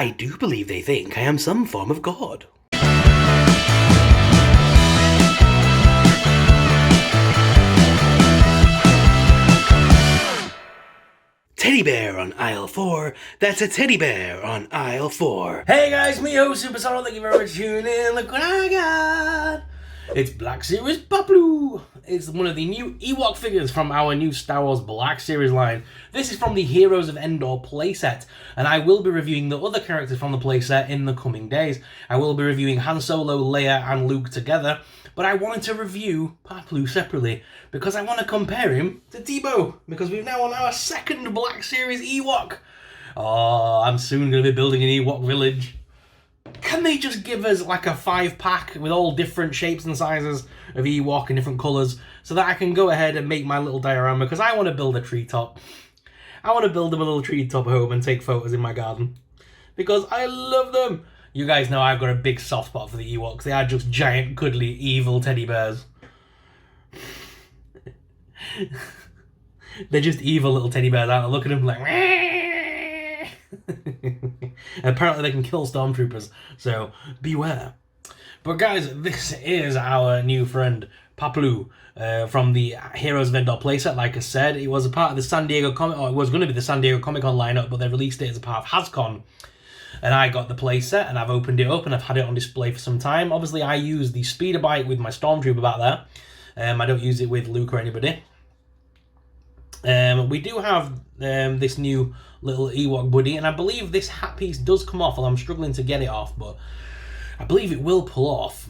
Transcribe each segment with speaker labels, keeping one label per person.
Speaker 1: I do believe they think I am some form of god. Teddy bear on aisle 4. That's a teddy bear on aisle 4.
Speaker 2: Hey guys, me host Superstar. Thank you very much for tuning in. Look what I got. It's Black Series Paploo. It's one of the new Ewok figures from our new Star Wars Black Series line. This is from the Heroes of Endor playset, and I will be reviewing the other characters from the playset in the coming days. I will be reviewing Han Solo, Leia, and Luke together, but I wanted to review Paploo separately because I want to compare him to Tebow, because we've now on our second Black Series Ewok. Oh, I'm soon going to be building an Ewok village. Can they just give us like a 5-pack with all different shapes and sizes of Ewok in different colours so that I can go ahead and make my little diorama, because I want to build a treetop. I want to build them a little treetop home and take photos in my garden because I love them. You guys know I've got a big soft spot for the Ewoks. They are just giant, cuddly, evil teddy bears. They're just evil little teddy bears, aren't they? Look at them like... Apparently they can kill stormtroopers, so beware. But guys, this is our new friend Paploo from the Heroes of Endor playset. Like I said, it was a part of the San Diego Comic, or it was going to be the San Diego Comic Con lineup, but they released it as a part of HasCon. And I got the playset and I've opened it up and I've had it on display for some time. Obviously, I use the speeder bike with my stormtrooper back there. I don't use it with Luke or anybody. We do have this new little Ewok buddy, and I believe this hat piece does come off, and I'm struggling to get it off, but I believe it will pull off.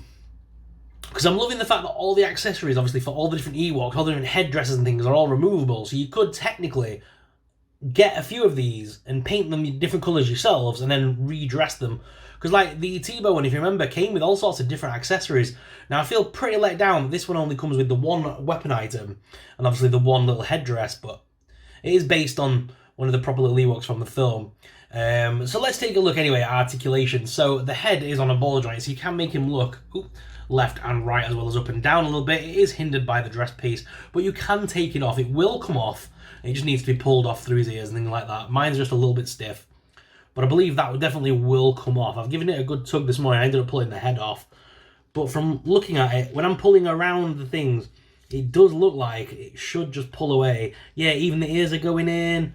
Speaker 2: Because I'm loving the fact that all the accessories, obviously, for all the different Ewoks, all the different headdresses and things are all removable, so you could technically get a few of these and paint them in different colours yourselves and then redress them. Because like the Tebow one, if you remember, came with all sorts of different accessories. Now I feel pretty let down that this one only comes with the one weapon item and obviously the one little headdress, but it is based on one of the proper little Ewoks from the film. So let's take a look anyway at Articulation. So the head is on a ball joint, so you can make him look left and right as well as up and down a little bit. It is hindered by the dress piece, but you can take it off. It will come off. It just needs to be pulled off through his ears and things like that. Mine's just a little bit stiff, but I believe that definitely will come off. I've given it a good tug this morning. I ended up pulling the head off, but from looking at it, when I'm pulling around the things, it does look like it should just pull away. Yeah, even the ears are going in.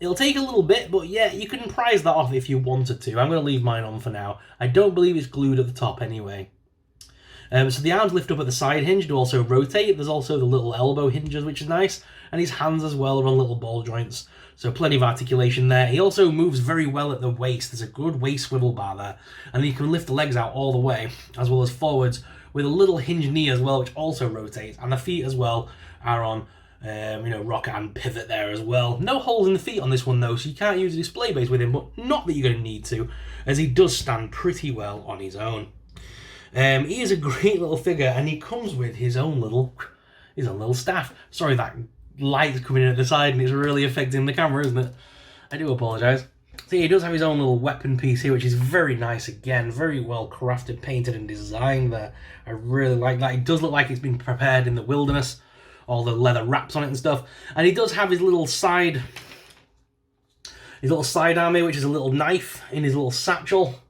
Speaker 2: It'll take a little bit, but yeah, you can prise that off if you wanted to. I'm going to leave mine on for now. I don't believe it's glued at the top anyway. So the arms lift up at the side hinge to also rotate. There's also the little elbow hinges, which is nice. And his hands as well are on little ball joints. So plenty of articulation there. He also moves very well at the waist. There's a good waist swivel bar there. And you can lift the legs out all the way, as well as forwards, with a little hinged knee as well, which also rotates. And the feet as well are on, rock and pivot there as well. No holes in the feet on this one though, so you can't use a display base with him, but not that you're going to need to, as he does stand pretty well on his own. He is a great little figure, and he comes with his own little staff. Sorry, that light's coming in at the side and it's really affecting the camera, isn't it? I do apologise. So he does have his own little weapon piece here, which is very nice again, very well crafted, painted and designed there. I really like that. It does look like it's been prepared in the wilderness, all the leather wraps on it and stuff. And he does have his little side arm here, which is a little knife in his little satchel.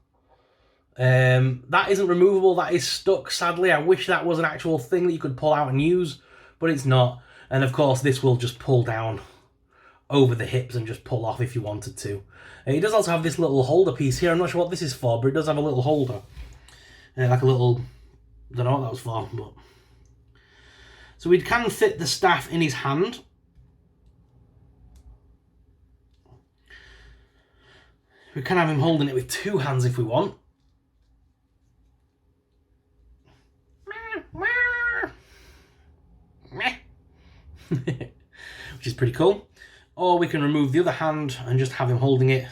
Speaker 2: That isn't removable, that is stuck, sadly. I wish that was an actual thing that you could pull out and use, but it's not. And of course, this will just pull down over the hips and just pull off if you wanted to. It does also have this little holder piece here. I'm not sure what this is for, but it does have a little holder. Like a little... I don't know what that was for, but... So we can fit the staff in his hand. We can have him holding it with 2 hands if we want. Which is pretty cool. Or we can remove the other hand and just have him holding it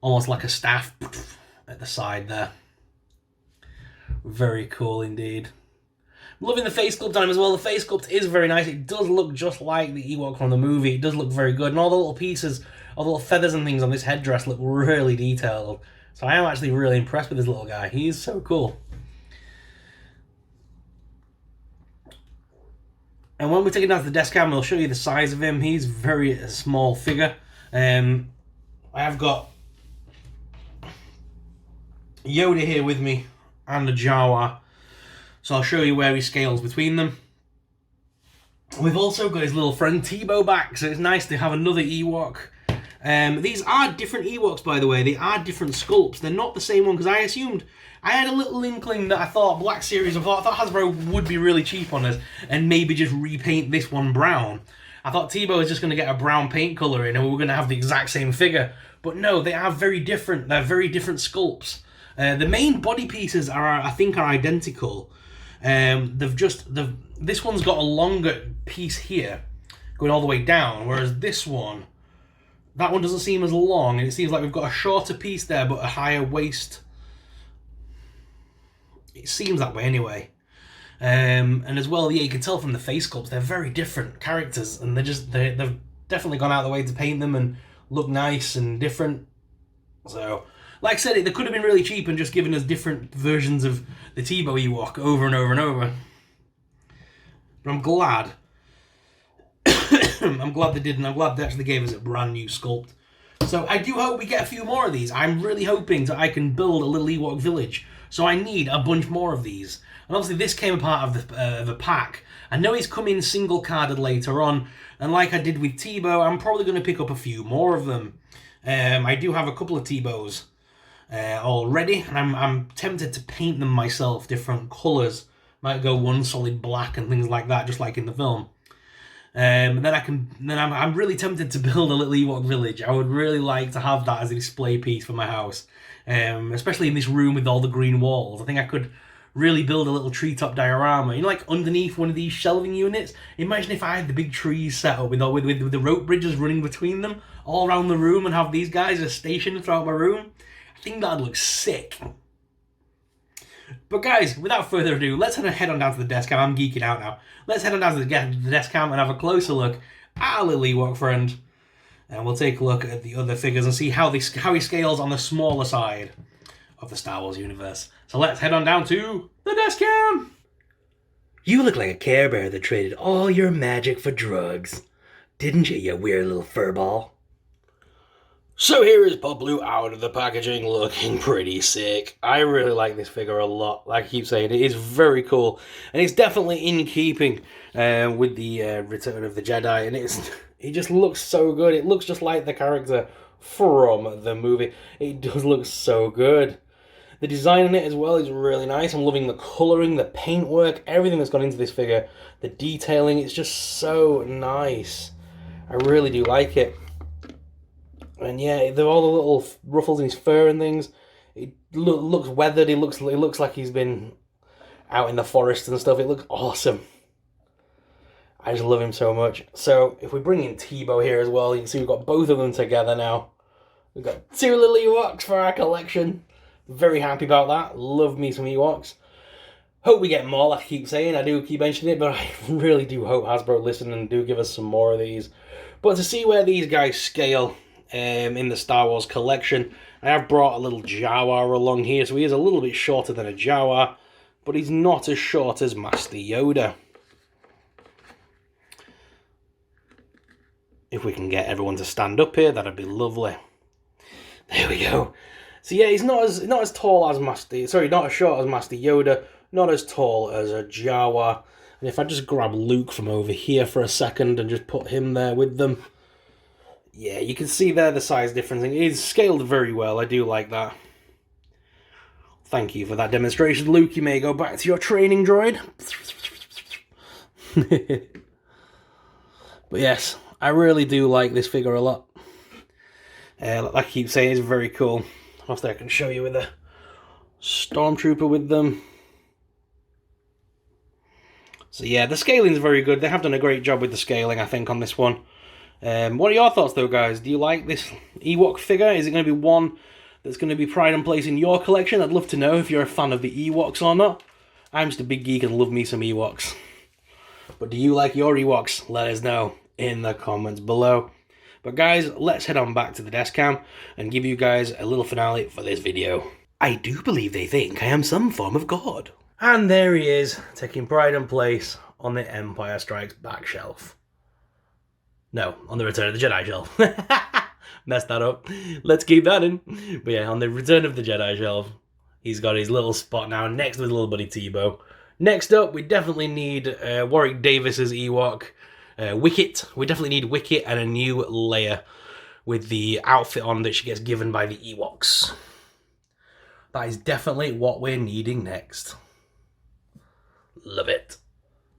Speaker 2: almost like a staff at the side there. Very cool indeed. Loving the face sculpt on him as well. The face sculpt is very nice. It does look just like the Ewok from the movie. It does look very good. And all the little pieces, all the little feathers and things on this headdress look really detailed. So I am actually really impressed with this little guy. He is so cool. And when we take it down to the desk cam, we'll show you the size of him. He's very small figure. I have got Yoda here with me and the Jawa, so I'll show you where he scales between them. We've also got his little friend Teebo back, so it's nice to have another Ewok. These are different Ewoks, by the way. They are different sculpts. They're not the same one, because I assumed... I had a little inkling that I thought Black Series, I thought Hasbro would be really cheap on us and maybe just repaint this one brown. I thought Teebo was just going to get a brown paint colour in and we were going to have the exact same figure. But no, they are very different. They're very different sculpts. The main body pieces I think are identical. This one's got a longer piece here, going all the way down, whereas this one, that one doesn't seem as long, and it seems like we've got a shorter piece there, but a higher waist. It seems that way anyway. And as well, yeah, you can tell from the face sculpts, they're very different characters, and they've definitely gone out of the way to paint them and look nice and different. So, like I said, they could have been really cheap and just given us different versions of the Teebo Ewok over and over and over. But I'm glad. I'm glad they did, and I'm glad they actually gave us a brand new sculpt. So I do hope we get a few more of these. I'm really hoping that I can build a little Ewok village. So I need a bunch more of these. And obviously this came a part of the pack. I know he's coming single carded later on, and like I did with Teebo, I'm probably going to pick up a few more of them. I do have a couple of Teebos already, and I'm tempted to paint them myself, different colours. Might go one solid black and things like that, just like in the film. And then I'm really tempted to build a little Ewok village. I would really like to have that as a display piece for my house, especially in this room with all the green walls. I think I could really build a little treetop diorama, you know, like underneath one of these shelving units. Imagine if I had the big trees set up with the rope bridges running between them all around the room, and have these guys as stationed throughout my room. I think that'd look sick. But guys, without further ado, let's head on down to the desk cam. I'm geeking out now. Let's head on down to the desk cam and have a closer look at our little Ewok friend. And we'll take a look at the other figures and see how he scales on the smaller side of the Star Wars universe. So let's head on down to the desk cam.
Speaker 1: You look like a Care Bear that traded all your magic for drugs. Didn't you, you weird little furball?
Speaker 2: So here is Paploo out of the packaging, looking pretty sick. I really like this figure a lot. Like I keep saying, it is very cool. And it's definitely in keeping with the Return of the Jedi. And it just looks so good. It looks just like the character from the movie. It does look so good. The design in it as well is really nice. I'm loving the colouring, the paintwork, everything that's gone into this figure. The detailing, it's just so nice. I really do like it. And yeah, they're all the little ruffles in his fur and things. It looks weathered. It looks like he's been out in the forest and stuff. It looks awesome. I just love him so much. So if we bring in Teebo here as well, you can see we've got both of them together now. We've got two little Ewoks for our collection. Very happy about that. Love me some Ewoks. Hope we get more, like I keep saying. I do keep mentioning it, but I really do hope Hasbro listen and do give us some more of these. But to see where these guys scale in the Star Wars collection, I have brought a little Jawa along here, so he is a little bit shorter than a Jawa, but he's not as short as Master Yoda. If we can get everyone to stand up here, that'd be lovely. There we go. So yeah, he's not as tall as not as short as Master Yoda, not as tall as a Jawa. And if I just grab Luke from over here for a second and just put him there with them, yeah, you can see there the size difference. It is scaled very well. I do like that. Thank you for that demonstration, Luke. You may go back to your training droid. But yes, I really do like this figure a lot. Like I keep saying, it's very cool. Hopefully I can show you with a Stormtrooper with them. So yeah, the scaling is very good. They have done a great job with the scaling, I think, on this one. What are your thoughts though, guys? Do you like this Ewok figure? Is it going to be one that's going to be pride and place in your collection? I'd love to know if you're a fan of the Ewoks or not. I'm just a big geek and love me some Ewoks. But do you like your Ewoks? Let us know in the comments below. But guys, let's head on back to the desk cam and give you guys a little finale for this video.
Speaker 1: I do believe they think I am some form of god.
Speaker 2: And there he is, taking pride and place on the Empire Strikes Back shelf. No, on the Return of the Jedi shelf. Messed that up. Let's keep that in. But yeah, on the Return of the Jedi shelf, he's got his little spot now next to his little buddy Tebow. Next up, we definitely need Warwick Davis's Ewok. Wicket. We definitely need Wicket and a new Leia with the outfit on that she gets given by the Ewoks. That is definitely what we're needing next. Love it.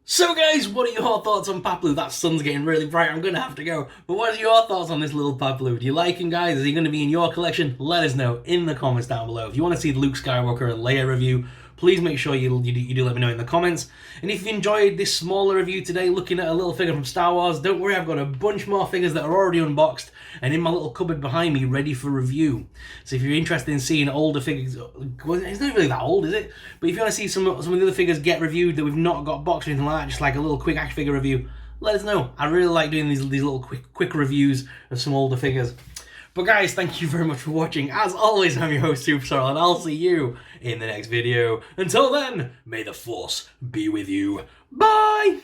Speaker 2: So guys, what are your thoughts on Paploo? That sun's getting really bright, I'm going to have to go. But what are your thoughts on this little Paploo? Do you like him, guys? Is he going to be in your collection? Let us know in the comments down below. If you want to see the Luke Skywalker and Leia review, please make sure you do let me know in the comments. And if you enjoyed this smaller review today, looking at a little figure from Star Wars, don't worry, I've got a bunch more figures that are already unboxed and in my little cupboard behind me, ready for review. So if you're interested in seeing older figures, well, it's not really that old, is it? But if you want to see some of the other figures get reviewed that we've not got boxed or anything like that, just like a little quick action figure review, let us know. I really like doing these little quick reviews of some older figures. But guys, thank you very much for watching. As always, I'm your host, Superstar, and I'll see you in the next video. Until then, may the Force be with you. Bye!